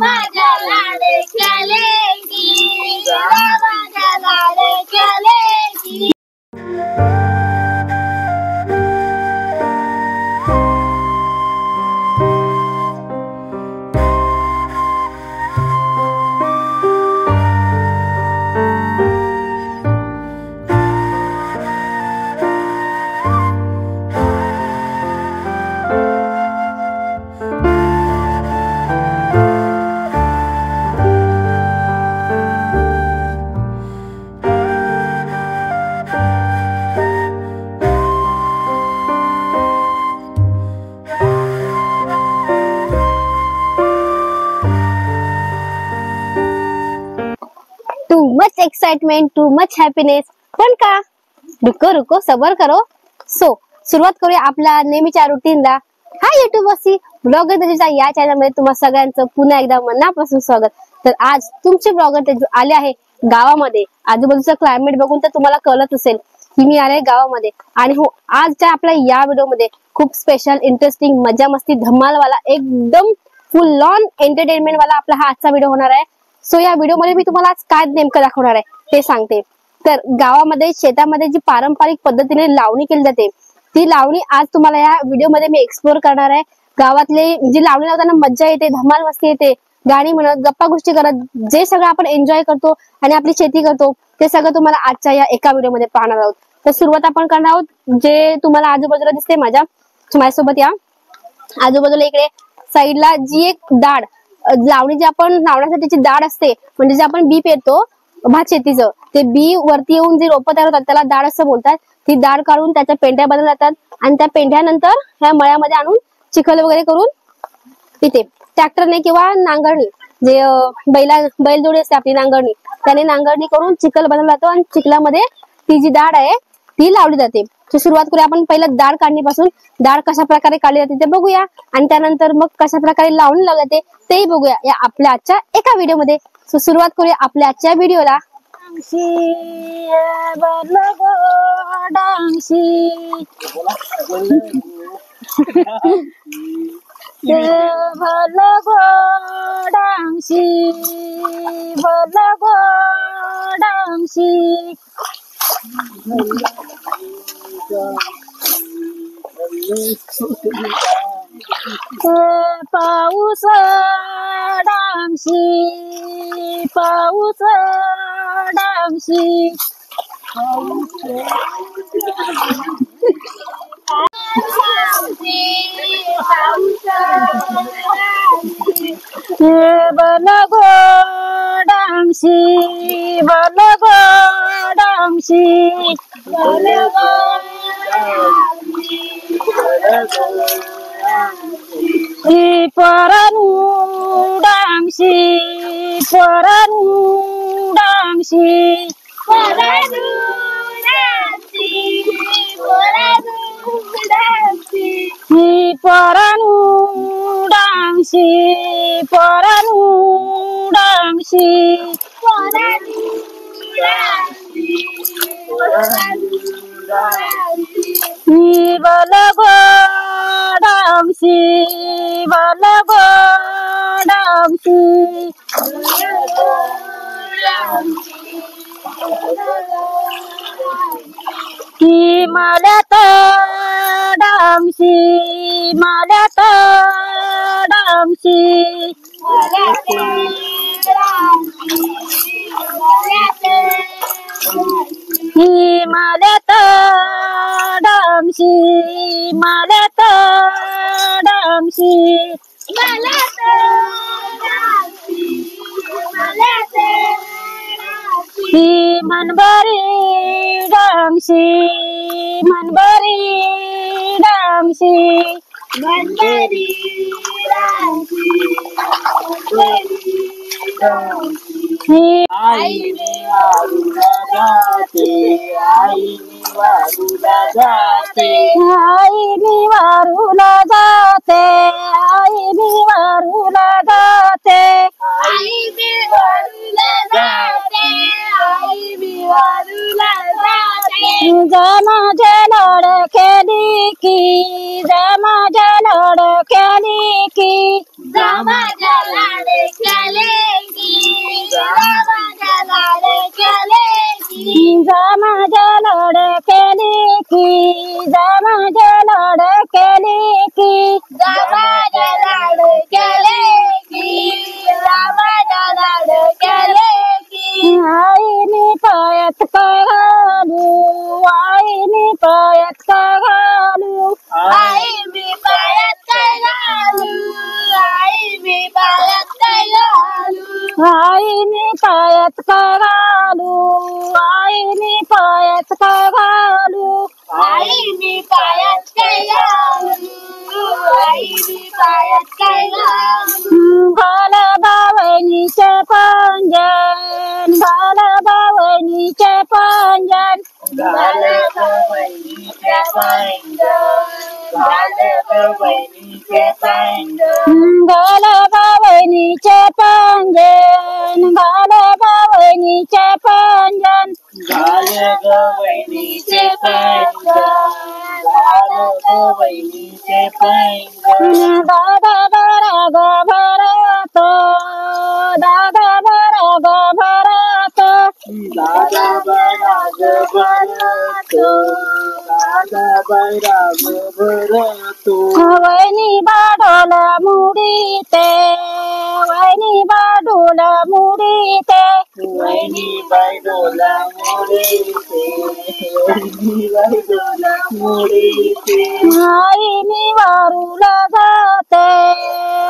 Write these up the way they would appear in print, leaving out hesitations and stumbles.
माझ्या लाडक्या लेकी, जा माझ्या लाडक्या लेकी. Too much excitement, too much happiness, पण का? रुको रुको सबर करो. सुरुवात करूया आपल्या नेहमीच्या रुटीनला. हाय युट्यूबर्सची ब्लॉगर तेजूच्या या चॅनल मध्ये तुम्हा सगळ्यांचं पुन्हा एकदा मनापासून स्वागत. तर आज तुमचे ब्लॉगर तेजू आले आहे गावामध्ये. आजूबाजूचं क्लायमेट बघून तर तुम्हाला कळत असेल की मी आले गावामध्ये. आणि हो, आजच्या आपल्या या व्हिडिओ मध्ये खूप स्पेशल, इंटरेस्टिंग, मजा मस्ती, धमालवाला, एकदम फुल ऑन एंटरटेनमेंट वाला आपला हा आजचा व्हिडिओ होणार आहे. सो या व्हिडिओ मध्ये मी तुम्हाला आज काय नेमकं दाखवणार आहे ते सांगते. तर गावामध्ये शेतामध्ये जी पारंपरिक पद्धतीने लावणी केली जाते ती लावणी आज तुम्हाला या व्हिडिओ मध्ये मी एक्सप्लोर करणार आहे. गावातले जी लावणी लावताना मज्जा येते, धमाल मस्ती येते, गाणी म्हणत, गप्पा गोष्टी करत, जे सगळं आपण एन्जॉय करतो आणि आपली शेती करतो ते सगळं तुम्हाला आजच्या या एका व्हिडिओ मध्ये पाहणार आहोत. तर सुरुवात आपण करणार आहोत जे तुम्हाला आजूबाजूला दिसते माझ्यासोबत या. आजूबाजूला इकडे साईडला जी एक दाढ लावणी जी आपण लावण्यासाठीची दाढ असते, म्हणजे जे आपण बी पेरतो भात शेतीचं, ते बी वरती येऊन जे रोपं तयार होतात त्याला दाढ असं बोलतात. ती दाढ काढून त्याच्या पेंढ्या बनवल्या जातात आणि त्या पेंढ्यानंतर ह्या मळ्यामध्ये आणून चिखल वगैरे करून इथे ट्रॅक्टरने किंवा नांगरणी, जे बैलजोडी असते आपली नांगरणी, त्याने नांगरणी करून चिखल बनवला जातो आणि चिखलामध्ये ती जी दाढ आहे ती लावली जाते. सुरुवात करूया आपण पहिल्या दाढ काढणीपासून. दाढ कशा प्रकारे काढली जाते ते बघूया आणि त्यानंतर मग कशा प्रकारे लावणी लावली जाते तेही बघूया या आपल्या आजच्या एका व्हिडिओ मध्ये. सुरुवात करूया आपल्या आजच्या व्हिडिओला. पाऊस डांगशी, पाऊस डांगशी, बल गो डांगशी, बल गो डांगशी, बल गो परनु डांगशी, परनु डांगशी, परनु डांगशी, परनु डांगशी, परनु डांगशी, परनु डांगशी, परनु डांगशी, बल गो डांगशी, बल गो डांगशी, माल्यात डांगशी, माल्यात डांगशी, माल्यात डांगशी, माल्यात डांगशी, माल्यात डांगशी, माल्यात डांगशी, मनबरी डांगशी, मनबरी डांगशी, मनबरी डांगशी, आई वारूला जाते, आई वारूला जाते, आई वारूला जाते, आई वारूला जाते, आई वारूला जाते, आई वारूला जाते, जमा जलड खेली की, जमा जलड खेली की, जमा जलड जमाजलड केली की जमाजलड केली की जमाजलड केले की जमाजलड केले की आईने पायात काय घालू आईने पायात काय घालू आई मी पायात काय घालू आई मी पायात काय घालू आईने पायात काय घालू आईने पायात काय घालू आई मी पायात काय घालू आई मी पायात काय घालू घाल बावणीचे पंजन घाल बावणीचे पंजन घाल बहिणीचे पैंजण घाल बहिणीचे पैंजण घाल बावणीचे पंजन घाल बावणीचे पंजन घाल बहिणीचे पैंजण घाल बहिणीचे पैंजण दादा बरा ग भरत दादा बरा ग भरत दादा बराग भरतो दादा बराग भरतो वैनी बाडोल मुडीते वैनी बाडोल मुडीते वहिनी बायडोला मोडीते वहिनी बायडोला मोडीते आई मी वारूला जाते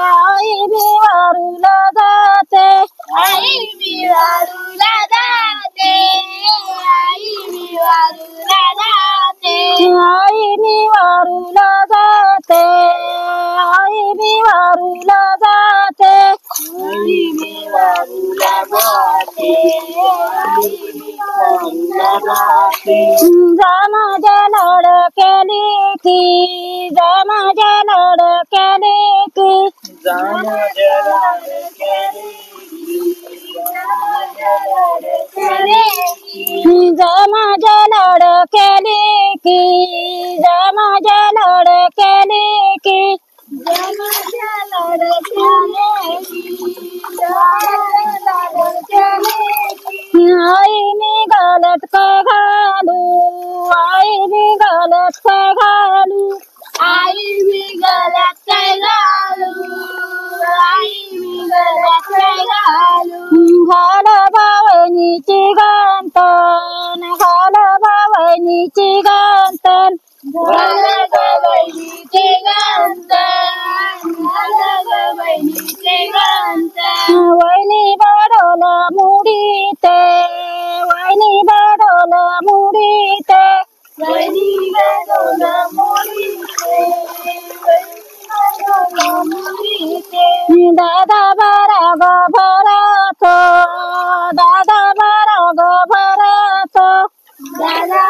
आई मी वारूला जाते आई मी वारूला जाते आई मी वारूला जाते आई मी वारूला जाते आई मी वारूला जाते आई मी वारूला जाते आई मी वारूला जाते जमाजलड केली की जमाजलड केली की जमाजलड केली जमाजलड केली की जमाजलड केली की जमाजलड केली आईने गलत काय घालू आईने गलत काय घालू आई मी गळ्यात काय घालू आई मी गळ्यात काय घालू घाल बावणीची गंतन घाल बावणीची गंतन घाल ग बहिणीचे गंधन घाल ग बहिणीचे गंधन वैनी बडोल मुडीते वैनी बडोल मुडीते वहिनी गडोल मोडीते दादा बरा ग भरत दादा बरा ग भरत दादा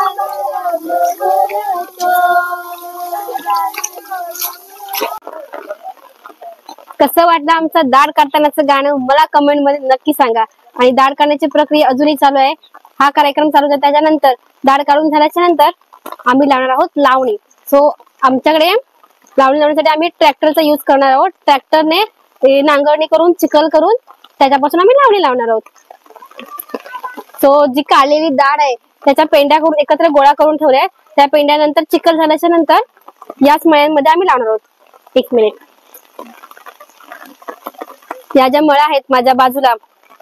कसं वाटलं आमचं दाढ काढतानाचं गाणं मला कमेंट मध्ये नक्की सांगा. आणि दाढ काढण्याची प्रक्रिया अजूनही चालू आहे. हा कार्यक्रम चालू आहे त्याच्यानंतर दाढ काढून झाल्याच्या नंतर आम्ही लावणार आहोत लावणी. सो आमच्याकडे लावणी लावण्यासाठी आम्ही ट्रॅक्टरचा यूज करणार आहोत. ट्रॅक्टरने नांगरणी करून चिखल करून त्याच्यापासून आम्ही लावणी लावणार आहोत. सो जी काढलेली दाढ आहे त्याच्या पेंड्या करून एकत्र गोळा करून ठेवल्या. त्या पेंड्यानंतर चिखल झाल्याच्या नंतर याच मळ्यांमध्ये आम्ही लावणार आहोत. 1 मिनिट. या ज्या मळ्या आहेत माझ्या बाजूला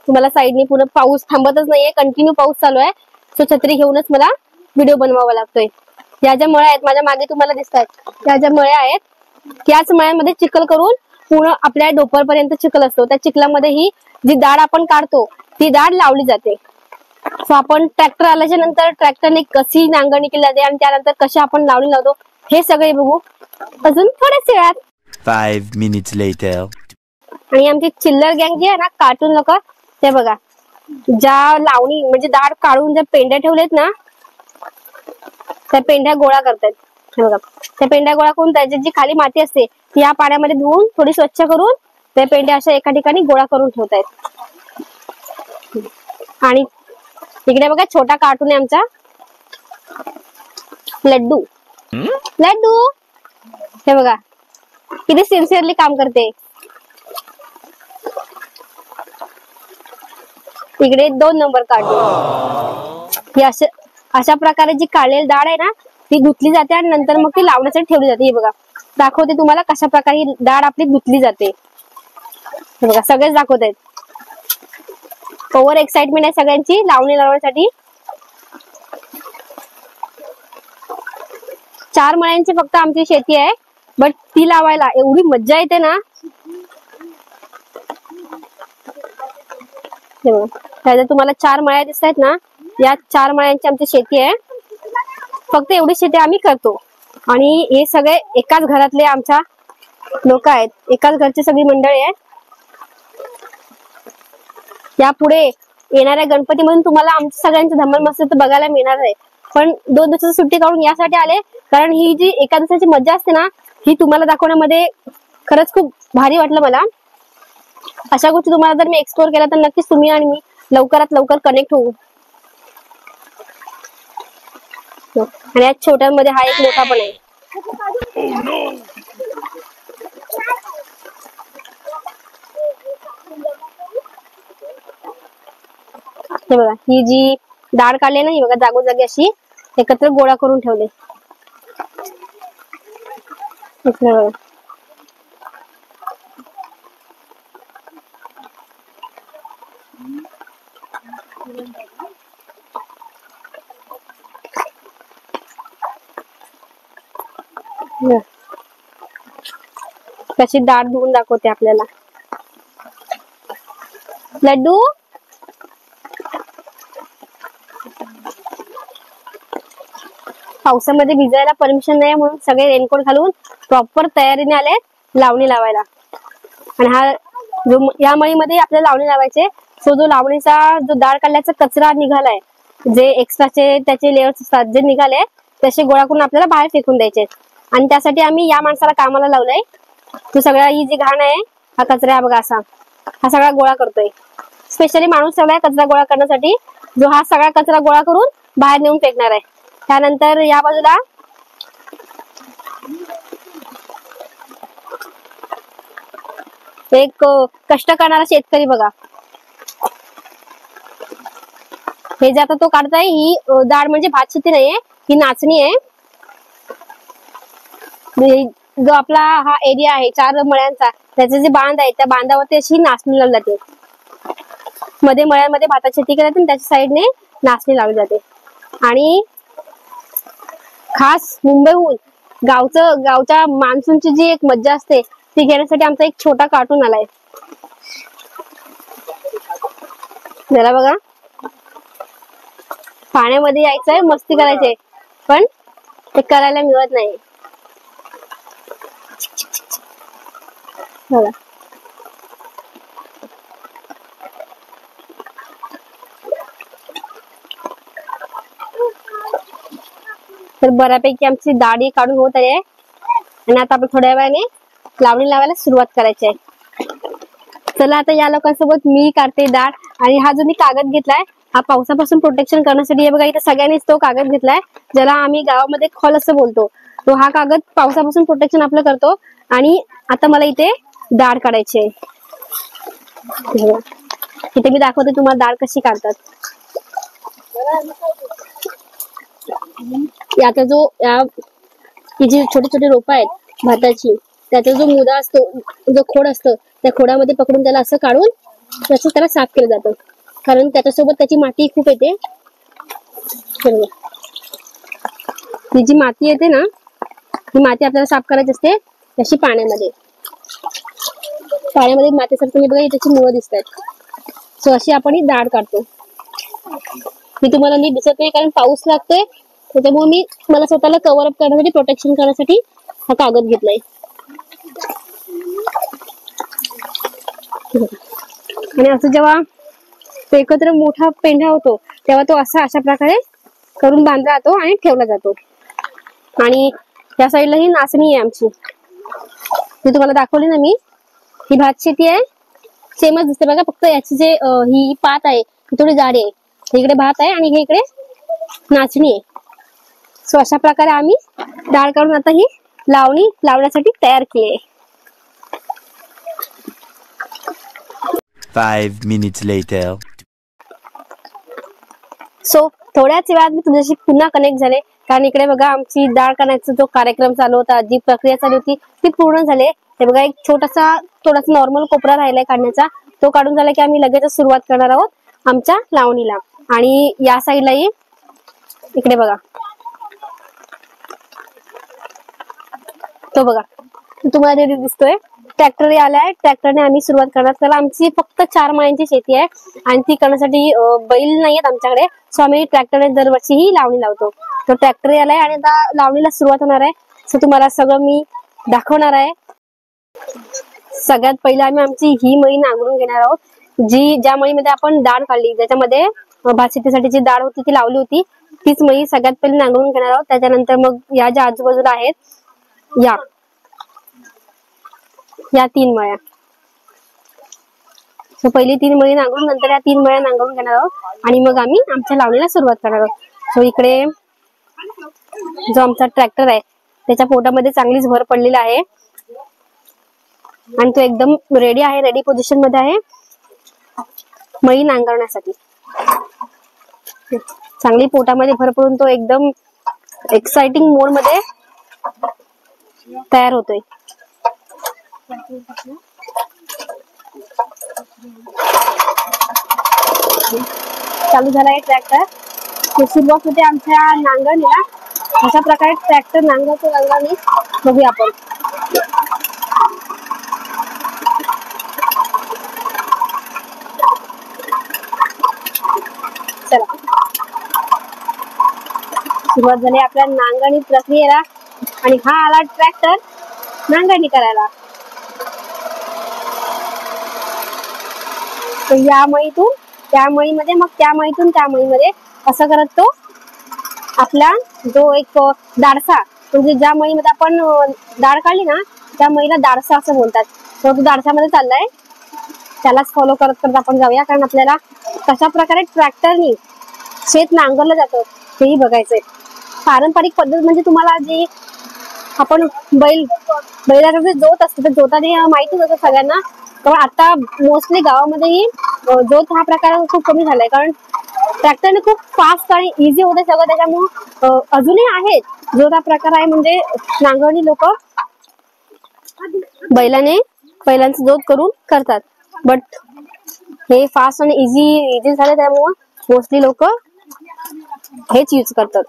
तुम्हाला साईडनी पूर्ण पाऊस थांबतच नाहीये, कंटिन्यू पाऊस चालू आहे. सो छत्री घेऊनच मला व्हिडिओ बनवावा लागतोय. या ज्या मळ्या आहेत माझ्या मागे तुम्हाला दिसत आहेत या ज्या मळ्या आहेत याच मळ्यामध्ये चिखल करून पूर्ण आपल्या डोपरपर्यंत चिखल असतो. त्या चिखलामध्ये ही जी दाढ आपण काढतो ती दाढ लावली जाते. सो आपण ट्रॅक्टर आल्याच्या नंतर ट्रॅक्टरने कशी नांगरणी केली जाते आणि त्यानंतर कशी आपण लावणी लावतो हे सगळे बघू अजून थोड्याच वेळात. 5 minutes later. आणि आमची चिल्लर गँग जी आहे ना कार्टून लोक ते बघा ज्या लावणी म्हणजे दाढ काढून ज्या पेंड्या ठेवलेत ना त्या पेंड्या गोळा करतायत. हे बघा त्या पेंड्या गोळा करून त्याची जी खाली माती असते ती या पाण्यामध्ये धुवून थोडी स्वच्छ करून त्या पेंड्या अशा एका ठिकाणी गोळा करून ठेवतायत. आणि इकडे बघा छोटा कार्टून आहे आमचा लड्डू. लड्डू हे बघा किती सिन्सिअरली काम करते. इकडे 2 नंबर कार्टून हे असं अशा प्रकारे जी काढलेली डाळ आहे ना ती धुतली जाते आणि नंतर मग ती लावण्यासाठी ठेवली जाते. हे बघा दाखवते तुम्हाला कशा प्रकारे ही डाळ आपली धुतली जाते. हे बघा सगळेच दाखवत आहेत. ओव्हर एक्साइटमेंट आहे सगळ्यांची लावणी लावण्यासाठी. 4 मळ्यांची फक्त आमची शेती आहे, बट ती लावायला एवढी मज्जा येते ना. त्याच्यात तुम्हाला 4 मळ्या दिसत आहेत ना, या 4 मळ्यांची आमची शेती आहे. फक्त एवढी शेती आम्ही करतो आणि हे सगळे एकाच घरातले आमच्या लोक आहेत, एकाच घरची सगळी मंडळी आहे. यापुढे येणाऱ्या गणपतीमधून तुम्हाला आमच्या सगळ्यांची धमाल मस्त बघायला मिळणार आहे. पण 2 दिवसाची सुट्टी काढून यासाठी आले कारण ही जी एका दिवसाची मज्जा असते ना ही तुम्हाला दाखवण्यामध्ये खरंच खूप भारी वाटलं मला. अशा गोष्टी तुम्हाला जर मी एक्सप्लोर केला तर नक्कीच तुम्ही आणि मी लवकरात लवकर कनेक्ट होऊ. आणि या छोट्यांमध्ये हा एक मोठा पण आहे. हे बघा ही जी डाळ काढली ना ही बघा जागोजागी अशी एकत्र गोळा करून ठेवले. कशी डाळ धुवून दाखवते आपल्याला. लड्डू पावसामध्ये भिजायला परमिशन नाही म्हणून सगळे रेनकोट घालून प्रॉपर तयारीने आले लावणी लावायला. आणि हा जो या मळीमध्ये आपल्याला लावणी लावायचे. सो जो लावणीचा जो डाळ काढल्याचा कचरा निघालाय, जे एक्स्ट्राचे त्याचे लेयर्स असतात जे निघाले तसे गोळा करून आपल्याला बाहेर फेकून द्यायचे. आणि त्यासाठी आम्ही या माणसाला कामाला लावलंय. तो सगळा ही जी घाण आहे हा कचरा बघा असा हा सगळा गोळा करतोय. स्पेशली माणूस ठेवलाय कचरा गोळा करण्यासाठी, जो हा सगळा कचरा गोळा करून बाहेर नेऊन फेकणार आहे. त्यानंतर या बाजूला एक कष्ट करणारा शेतकरी बघा, हे जे आता तो काढताय ही डाळ म्हणजे भात शेती नाहीये, ही नाचणी आहे. जो आपला हा एरिया आहे 4 मळ्यांचा त्याचे जे बांध आहे त्या बांधावरती अशी नाचणी लावली जाते. मध्ये मळ्यांमध्ये भाताची शेती केली जाते आणि त्याच्या साईडने नाचणी लावली जाते. आणि खास मुंबईहून गावच्या मान्सूनची जी एक मज्जा असते ती घेण्यासाठी आमचा एक छोटा कार्टून आलाय. जरा बघा पाण्यामध्ये यायचंय मस्ती करायचंय पण ते करायला मिळत नाही. बघा तर बऱ्यापैकी आमची दाढी काढून होत आहे आणि आता आपण थोड्या वेळाने लावणी लावायला सुरुवात करायची आहे. चला आता या लोकांसोबत मी काढते डाळ. आणि हा जो मी कागद घेतलाय हा पावसापासून प्रोटेक्शन करण्यासाठी. हे बघा इथे सगळ्यांनीच तो कागद घेतलाय ज्याला आम्ही गावामध्ये खॉल असं बोलतो. तो हा कागद पावसापासून प्रोटेक्शन आपलं करतो. आणि आता मला इथे डाळ काढायची आहे. इथे मी दाखवते तुम्हाला डाळ कशी काढतात. याचा जो ही जी छोटे छोटे रोप आहेत भाताची त्याचा जो मुदा असतो जो खोड असतं त्या खोडामध्ये पकडून त्याला असं काढून त्याला साफ केलं जातं कारण त्याच्यासोबत त्याची माती खूप येते. ही जी माती येते ना ही माती आपल्याला साफ करायची असते तशी पाण्यामध्ये मातीसारखं तुम्ही बघा त्याची मुळं दिसत आहेत. सो अशी आपण ही डाळ काढतो. मी तुम्हाला नीट दिसत नाही कारण पाऊस लागतोय त्याच्यामुळे मला स्वतःला कव्हर अप करण्यासाठी प्रोटेक्शन करण्यासाठी हा कागद घेतलाय. आणि असं जेव्हा एकत्र मोठा पेंढा होतो तेव्हा तो अशा प्रकारे करून बांधला जातो आणि ठेवला जातो. आणि या साईडला ही नाचणी आहे आमची, ती तुम्हाला दाखवली ना मी. ही भात शेती आहे, सेमच दिसते बघा, फक्त याची जे ही पात आहे ती थोडी जाडी आहे. इकडे भात आहे आणि इकडे नाचणी आहे. सो अशा प्रकारे आम्ही डाळ काढून आता ही लावणी लावण्यासाठी तयार केली आहे. 5 minutes later. सो थोड्याच वेळात मी तुझ्याशी पुन्हा कनेक्ट झाले, कारण इकडे बघा आमची डाळ काढण्याचा जो कार्यक्रम चालू होता, जी प्रक्रिया चालू होती ती पूर्ण झाली. हे बघा एक थोडासा नॉर्मल कोपरा राहिलाय काढण्याचा, तो काढून झाला की आम्ही लगेच सुरुवात करणार आहोत आमच्या लावणीला. आणि या साईडलाही इकडे बघा, तो बघा तुम्हाला जे दिसतोय ट्रॅक्टर आलाय, ट्रॅक्टरने आम्ही सुरुवात करणार. त्याला आमची फक्त 4 मळ्यांची शेती आहे आणि ती करण्यासाठी बैल नाहीयेत आमच्याकडे, सो आम्ही ट्रॅक्टरने दरवर्षी ही लावणी लावतो. तो ट्रॅक्टर आलाय आणि आता लावणीला सुरुवात होणार आहे. सो तुम्हाला सगळं मी दाखवणार आहे. सगळ्यात पहिला आम्ही आमची ही मळी नांगरून घेणार आहोत, ज्या मळीमध्ये आपण डाळ काढली, ज्याच्यामध्ये भात शेतीसाठी जी डाळ होती ती लावली होती, तीच मळी सगळ्यात पहिले नांगरून घेणार आहोत. त्याच्यानंतर मग या ज्या आजूबाजूला आहेत या 3 मळ्या, सो पहिली 3 मळी नांगरून नंतर या 3 मळ्या नांगरून घेणार आहोत आणि मग आम्ही आमच्या लावणीला सुरुवात करणार आहोत. सो इकडे जो आमचा ट्रॅक्टर आहे त्याच्या पोटामध्ये चांगलीच भर पडलेली आहे आणि तो एकदम रेडी आहे, रेडी पोझिशन मध्ये आहे मळी नांगरण्यासाठी. चांगली पोटामध्ये भर पडून तो एकदम एक्साइटिंग मोड मध्ये तयार होतोय. चालू झालाय ट्रॅक्टर. सुरुवात होते आमच्या नांगरणीला. अशा प्रकारे ट्रॅक्टर नांगरतो रंगाने बघूया आपण. चला सुरुवात झाली आपल्या नांगरणी प्रक्रियेला आणि हा आला ट्रॅक्टर नांगरणी करायला. या मळीतून त्या मळीमध्ये, मग त्या मळीतून त्या मळीमध्ये असं करत तो आपला जो एक दाडसा, म्हणजे ज्या मळीमध्ये आपण डाळ काढली ना त्या मळीला दाडसा असं बोलतात. तो दाडसामध्ये चाललाय, त्यालाच फॉलो करत करत आपण जाऊया, कारण आपल्याला कशा प्रकारे ट्रॅक्टरनी शेत नांगरलं जातं तेही बघायचंय. पारंपरिक पद्धत म्हणजे तुम्हाला जी आपण बैलाचा जे जोत असतो त्या जोताने माहितीच असतं सगळ्यांना, पण आता मोस्टली गावामध्येही जोत हा प्रकार खूप कमी झालाय, कारण ट्रॅक्टरने खूप फास्ट आणि इझी होते सगळं. त्याच्यामुळे अजूनही आहेत जोत हा प्रकार आहे, म्हणजे नांगरणी लोक बैलांचं जोत करून करतात, बट हे फास्ट आणि इझी झाले त्यामुळे मोस्टली लोक हेच यूज करतात.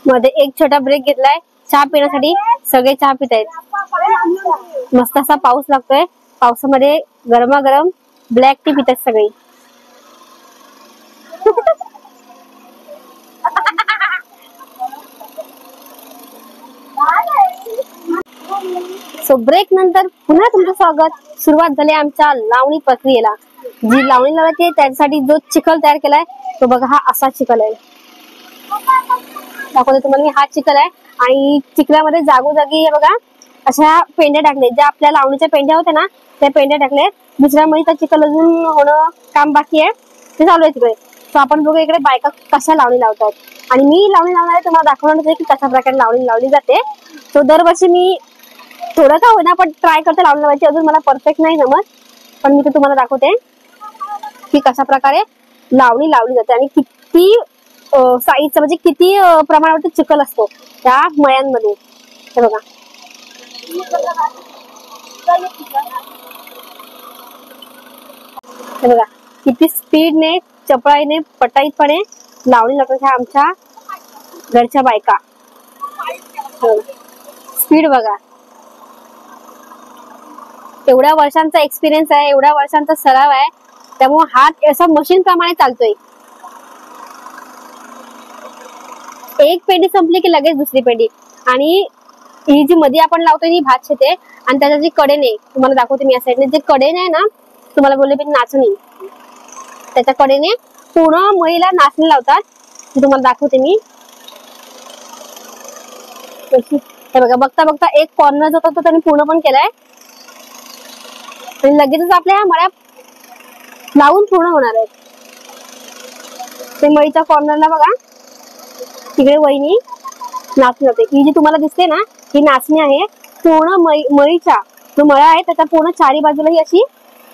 मध्ये एक छोटा ब्रेक घेतलाय चहा पिण्यासाठी. सगळे चहा पित आहेत. मस्त असा पाऊस लागतोय, पावसामध्ये गरमागरम ब्लॅक टी पितात सगळे. सो ब्रेक नंतर पुन्हा तुमचं स्वागत. सुरुवात झाली आमच्या लावणी प्रक्रियेला. जी लावणी लावायची त्यासाठी जो चिखल तयार केलाय तो बघा, हा असा चिखल आहे. दाखवते तुम्हाला मी. हा चिखल आहे आणि चिखलामध्ये जागोजागी हे बघा अशा पेंड्या टाकले, ज्या आपल्या लावणीच्या पेंड्या होत्या ना त्या पेंड्या टाकल्या. दुसऱ्या मळीचा चिखल अजून होणं काम बाकी आहे, ते चालू आहे तिकडे. तो आपण बघू इकडे बायका कशा लावणी लावतात आणि मी लावणी लावणार आहे, तुम्हाला दाखवणार आहे की कशा प्रकारे लावणी लावली जाते. तो दरवर्षी मी थोडं का होईना पण ट्राय करते लावणी लावायची. अजून मला परफेक्ट नाही जमत, पण मी ते तुम्हाला दाखवते की कशा प्रकारे लावणी लावली जाते आणि किती साईजचा म्हणजे किती प्रमाणावरती चिखल असतो त्या मळ्यांमध्ये. हे बघा हे बघा किती स्पीडने, चपळाईने, पटाईतपणे लावणी लावतात ह्या आमच्या घरच्या बायका. स्पीड बघा. एवढ्या वर्षांचा एक्सपिरियन्स आहे, एवढ्या वर्षांचा सराव आहे, त्यामुळे हात असा मशीन प्रमाणे चालतोय. एक पेंडी संपली की लगेच दुसरी पेंडी. आणि ही जी मध्ये आपण लावतोय ही भात शेते आणि त्याच्या जी कडेने तुम्हाला दाखवते मी या साईडने, जे कडेने आहे ना तुम्हाला बोलले मी नाचणी, त्याच्या कडेने पूर्ण मळीला नाचणी लावतात. तुम्हाला दाखवते मी. हे बघा बघता बघता एक कॉर्नर जो होता तो त्यांनी पूर्ण पण केलाय आणि लगेचच आपल्या ह्या मळ्या लावून पूर्ण होणार आहेत. ते मळीच्या कॉर्नरला बघा तिकडे वहिनी नाचणी होते. ही जी तुम्हाला दिसते ना ही नाचणी आहे. पूर्ण मळीच्या जो मळा आहे त्याच्या पूर्ण चारी बाजूला ही अशी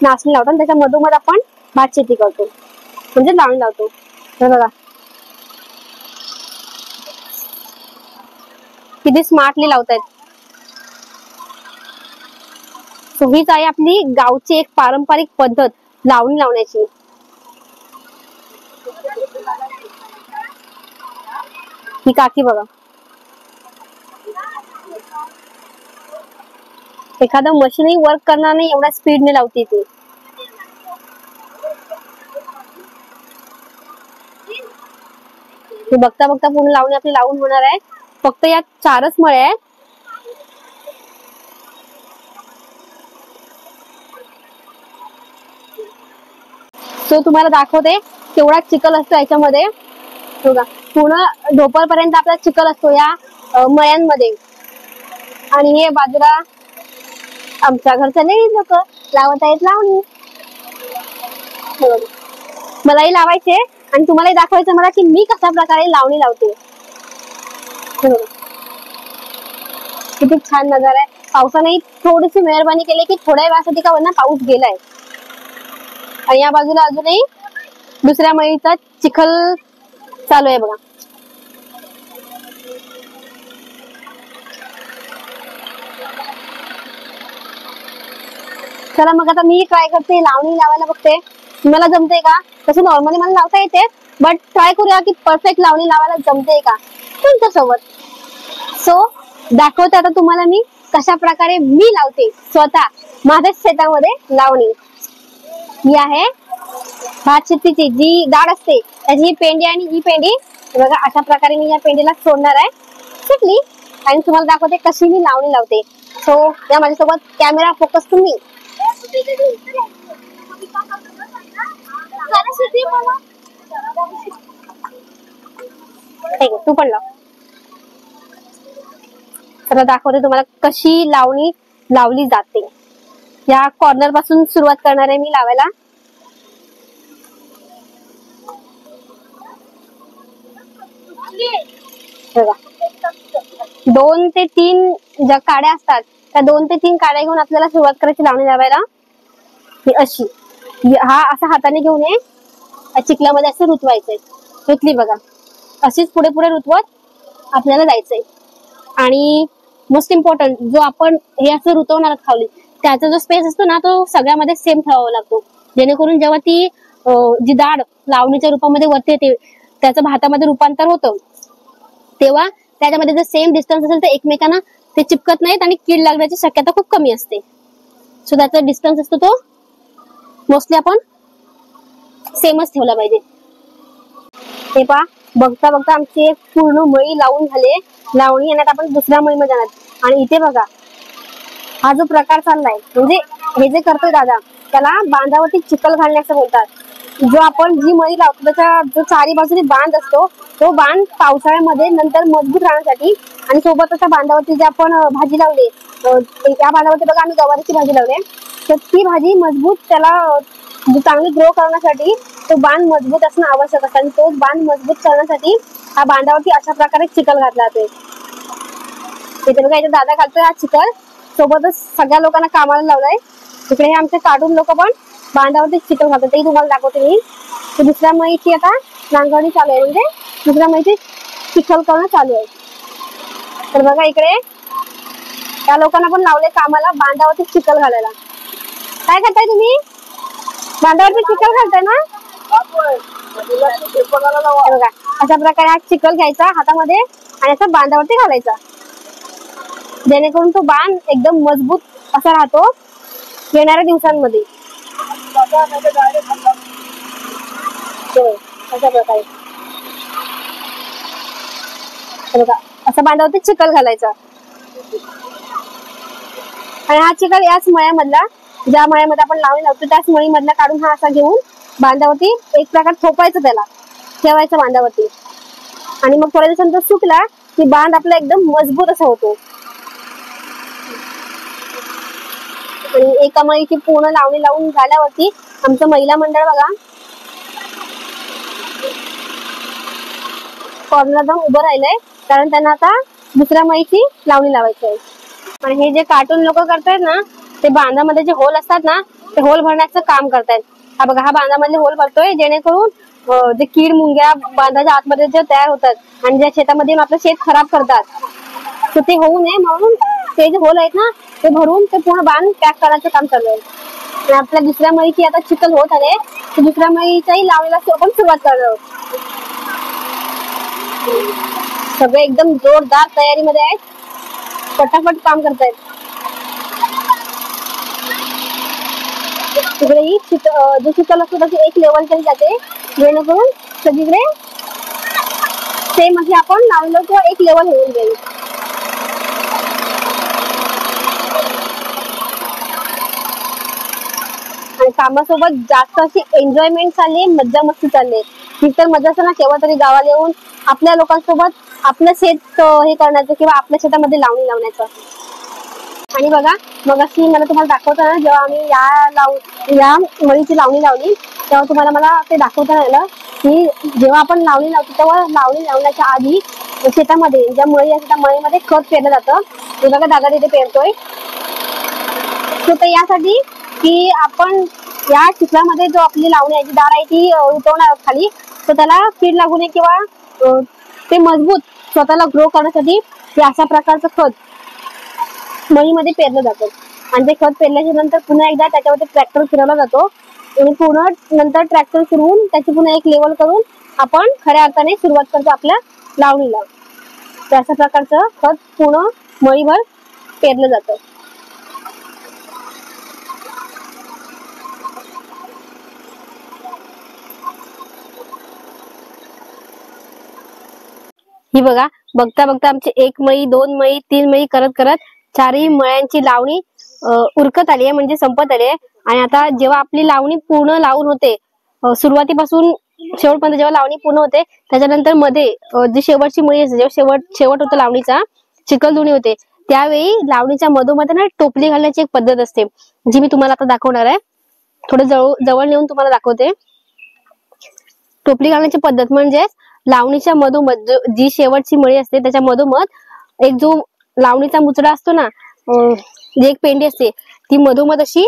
नाचणी लावतो आणि त्याच्या मधोमध आपण भात शेती करतो म्हणजे लावणी लावतो. हे बघा किती स्मार्टली लावतायत. सो हीच आहे आपली गावची एक पारंपरिक पद्धत लावणी लावण्याची. ही काकी बघा एखादं मशीनही वर्क करणार नाही एवढ्या स्पीडने लावते ती. बघता बघता पूर्ण लावणी आपली लावून होणार आहे. फक्त यात 4च मळे आहे. तो तुम्हाला दाखवते केवढा चिखल असतो याच्यामध्ये. बघा पूर्ण ढोपरपर्यंत आपला चिखल असतो या मळ्यांमध्ये. आणि हे बाजूला आमच्या घरच्या नाही लोक लावत आहेत लावणी. मलाही लावायचे आणि तुम्हालाही दाखवायचं मला की मी कशा प्रकारे लावणी लावते. किती छान नजारा आहे. पावसाने थोडीशी मेहरबानी केली की थोड्या वेळासाठी का वरना पाऊस गेलाय. आणि या बाजूला अजूनही दुसऱ्या मळीचा चिखल चालू आहे बघा. चला मग आता मी ट्राय करते लावणी लावायला बघते. मला जमते का. तसं नॉर्मली मला लावता येते बट ट्राय करूया की परफेक्ट लावणी लावायला जमते का तुमच्या सोबत. सो दाखवते आता तुम्हाला मी कशा प्रकारे मी लावते स्वतः माझ्या शेतामध्ये लावणी. ही आहे भात शेतीची जी डाळ असते त्याची ही पेंडी आणि ही पेंडी बघा अशा प्रकारे मी या पेंडीला सोडणार आहे सुटली आणि तुम्हाला दाखवते कशी मी लावणी लावते. सो या माझ्यासोबत कॅमेरा फोकस तुम्ही. तू पण लाव. तर दाखवते तुम्हाला कशी लावणी लावली जाते. या कॉर्नर पासून सुरुवात करणार आहे मी लावायला. बघा 2 ते 3 ज्या काड्या असतात त्या 2 ते 3 काड्या घेऊन आपल्याला सुरुवात करायची लावणी लावायला. ही अशी हा असा हाताने घेऊन ये चिखलामध्ये असं रुतवायचंय. रुतली बघा अशीच पुढे पुढे रुतवत आपल्याला जायचंय. आणि मोस्ट इम्पॉर्टंट जो आपण हे असं रुतवणार खावली त्याचा जो स्पेस असतो ना तो सगळ्यामध्ये सेम ठेवावा लागतो जेणेकरून जेव्हा ती जी डाळ लावणीच्या रूपामध्ये वरती येते त्याचं भातामध्ये रूपांतर होतं तेव्हा त्याच्यामध्ये जर सेम डिस्टन्स असेल तर एकमेकांना ते चिपकत नाहीत आणि कीड लागण्याची शक्यता खूप कमी असते. सो त्याचा डिस्टन्स असतो तो मोस्टली आपण सेमच ठेवला पाहिजे. हे पहा बघता बघता आमची एक पूर्ण मळी लावून झाले. लावणी येण्यात आपण दुसऱ्या मळीमध्ये जाणार. आणि इथे बघा हा जो प्रकार चाललाय म्हणजे हे जे करतोय दादा त्याला बांधावरती चिखल घालणे असं बोलतात. जो आपण जी मळी लावतो त्याच्या जो चारी बाजूने बांध असतो तो बांध पावसाळ्यामध्ये नंतर मजबूत राहण्यासाठी आणि सोबत अशा बांधावरती जे आपण भाजी लावली त्या बांधावरती बघा आम्ही गवारीची भाजी लावली तर ती भाजी मजबूत त्याला चांगली ग्रो करण्यासाठी तो बांध मजबूत असणं आवश्यक असतं. आणि तो बांध मजबूत करण्यासाठी हा बांधावरती अशा प्रकारे चिखल घातला जातोय. इथे बघा इथे दादा घालतोय हा चिखल. सोबतच सगळ्या लोकांना कामाला लावलाय. इकडे हे आमचे कार्टून लोक पण बांधावरती चिखल घालतात तेही तुम्हाला दाखवते मी. दुसऱ्या मळीची आता नांगरणी चालू आहे म्हणजे दुसऱ्या मळीची चिखल करणं चालू आहे. तर बघा इकडे त्या लोकांना पण लावले कामाला बांधावरती चिखल घालायला. काय करताय तुम्ही. बांधावरती चिखल घालताय ना. बघा अशा प्रकारे हा चिखल घ्यायचा हातामध्ये आणि असा बांधावरती घालायचा जेणेकरून तो बांध एकदम मजबूत असा राहतो येणाऱ्या दिवसांमध्ये. अशा प्रकारे बघा असा बांधावरती चिखल घालायचा. आणि हा चिखल याच मळ्यामधला ज्या मळ्यामध्ये आपण लावणी लावतो त्याच मळीमधला काढून हा असा घेऊन बांधावरती एक प्रकार थोपायचं त्याला ठेवायचं बांधावरती. आणि मग थोड्या दिवसांनी तो सुकला की बांध आपला एकदम मजबूत असा होतो. आणि एका मळीची पूर्ण लावणी लावून झाल्यावरती आमचं महिला मंडळ बघा कॉर्नर जाऊन उभं राहिलंय कारण त्यांना आता दुसऱ्या मळीची लावणी लावायची आहे. आणि हे जे कार्टून लोक करतायत ना ते बांधामध्ये जे होल असतात ना ते होल भरण्याचं काम करतायत. हा बघा, हा बांधामधले होल भरतोय जेणेकरून जे कीड मुंग्या बांधाच्या आतमध्ये जे तयार होतात आणि ज्या शेतामध्ये आपलं शेत खराब करतात तर ते होऊ नये म्हणून ते जे होल आहेत ना ते भरून ते पूर्ण बांध पॅक करण्याचं काम चालू आहे. आणि आपल्या दुसऱ्या मळीची आता चिखल होत आले तर दुसऱ्या मळीच्याही लावणीला आपण सुरुवात करणार आहोत. सगळे एकदम जोरदार तयारीमध्ये आहेत, पटापट काम करतायत. तिकडे ही जो चिखल असतो त्याची एक लेवल केली जाते जेणेकरून सगळीकडे सेम अशी आपण लावलं किंवा एक लेवल होऊन जाईल. आणि कामासोबत जास्त अशी एन्जॉयमेंट चालली, मज्जा मस्ती चालली. ही तर मजा असं ना केव्हा तरी गावाला येऊन आपल्या लोकांसोबत आपलं शेत हे करण्याचं किंवा आपल्या शेतामध्ये लावणी लावण्याचं. आणि बघा मग अशी मला तुम्हाला दाखवताना जेव्हा आम्ही या मळीची लावणी लावली तेव्हा तुम्हाला मला ते दाखवता आलं की जेव्हा आपण लावणी लावतो तेव्हा लावणी लावण्याच्या आधी शेतामध्ये ज्या मळी असते त्या मळीमध्ये खत पेरलं जातं. हे बघा दादा तिथे पेरतोय. तर यासाठी की आपण या चिखलामध्ये जो आपली लावणी आहे, जी दार आहे ती उतरवणार खाली, तर त्याला कीड लागू नये किंवा ते मजबूत स्वतःला ग्रो करण्यासाठी अशा प्रकारचं खत मळीमध्ये पेरलं जातं. आणि ते खत पेरल्याच्या नंतर पुन्हा एकदा त्याच्यावरती ट्रॅक्टर फिरवला जातो आणि पूर्ण नंतर ट्रॅक्टर फिरवून त्याची पुन्हा एक लेवल करून आपण खऱ्या अर्थाने सुरुवात करतो आपल्या लावणीला. तर अशा प्रकारचं खत पूर्ण मळीभर पेरलं जातं. ही बघा, बघता बघता आमची 1 मळी 2 मळी 3 मळी करत करत 4ही मळ्यांची लावणी उरकत आली आहे, म्हणजे संपत आली आहे. आणि आता जेव्हा आपली लावणी पूर्ण लावून होते, सुरुवातीपासून शेवटपर्यंत जेव्हा लावणी पूर्ण होते त्याच्यानंतर मध्ये जी शेवटची मळी असते, जेव्हा शेवट होतो लावणीचा, चिखलधुणी होते, त्यावेळी लावणीच्या मधोमध्ये ना टोपली घालण्याची एक पद्धत असते जी मी तुम्हाला आता दाखवणार आहे. थोडं जवळ नेऊन तुम्हाला दाखवते. टोपली घालण्याची पद्धत म्हणजे लावणीच्या मधोमध जी शेवटची मळी असते त्याच्या मधोमध एक जो लावणीचा मुचडा असतो ना, जी एक पेंडी असते ती मधोमध अशी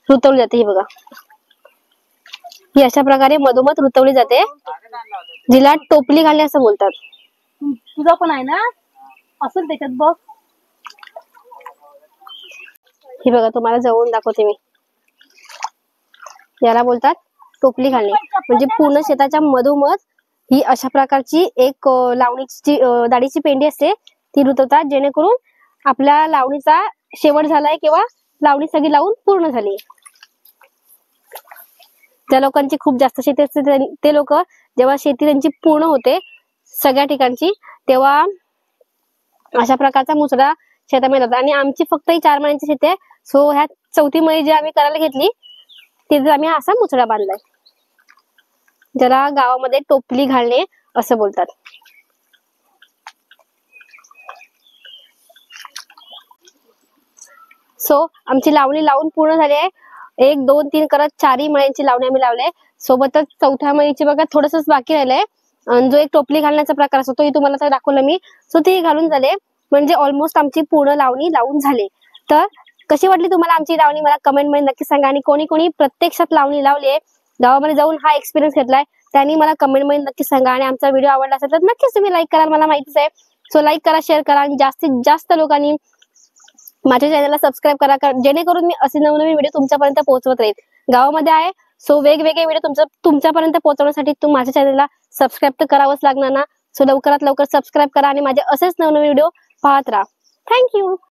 रुतवली जाते. ही बघा, ही अशा प्रकारे मधोमध रुतवली जाते, जिला टोपली घालणे असं बोलतात. तुझा पण आहे ना असेल त्याच्यात बघ. ही बघा, तुम्हाला जवळून दाखवते मी. याला बोलतात टोपली घालणे. म्हणजे पूर्ण शेताच्या मधोमध ही अशा प्रकारची एक लावणीची दाढीची पेंडी असते ती रुतवतात, जेणेकरून आपल्या लावणीचा शेवट झालाय किंवा लावणी सगळी लावून पूर्ण झाली. ज्या लोकांची खूप जास्त शेती असते ते लोक जेव्हा शेती त्यांची पूर्ण होते सगळ्या ठिकाणची तेव्हा अशा प्रकारचा मुसडा शेतामध्ये लावतात. आणि आमची फक्त ही 4 मळ्यांची शेती आहे, सो ह्या 4थी मळी जी आम्ही करायला घेतली तिथे आम्ही असा मुसडा बांधलाय, ज्याला गावामध्ये टोपली घालणे असं बोलतात. सो आमची लावणी लावून पूर्ण झाली आहे. 1 2 3 करत 4ही मळ्यांची लावणी आम्ही लावले. सोबतच 4थ्या मळीची बघा थोडंसंच बाकी राहिलंय. आणि जो एक टोपली घालण्याचा प्रकार असतो तोही तुम्हाला तर दाखवला मी. सो ते घालून झाले, म्हणजे ऑलमोस्ट आमची पूर्ण लावणी लावून झाली. तर कशी वाटली तुम्हाला आमची लावणी मला कमेंट मध्ये नक्की सांगा. आणि कोणी कोणी प्रत्यक्षात लावणी लावली आहे, गावामध्ये जाऊन हा एक्सपिरियन्स घेतलाय, त्यांनी मला कमेंट मध्ये नक्की सांगा. आणि आमचा व्हिडिओ आवडला असेल तर नक्कीच तुम्ही लाईक करा, मला माहितीच आहे. सो लाईक करा, शेअर करा आणि जास्तीत जास्त लोकांनी माझ्या चॅनलला सबस्क्राईब करा, जेणेकरून मी असे नवनवीन व्हिडिओ तुमच्यापर्यंत पोहोचवत राहील. गावामध्ये आहे सो वेगवेगळे व्हिडिओ तुमच्यापर्यंत पोहोचवण्यासाठी माझ्या चॅनलला सबस्क्राईब तर करावंच लागणार ना. सो लवकरात लवकर सबस्क्राईब करा आणि माझे असेच नवनवीन व्हिडिओ पाहत राहा. थँक्यू.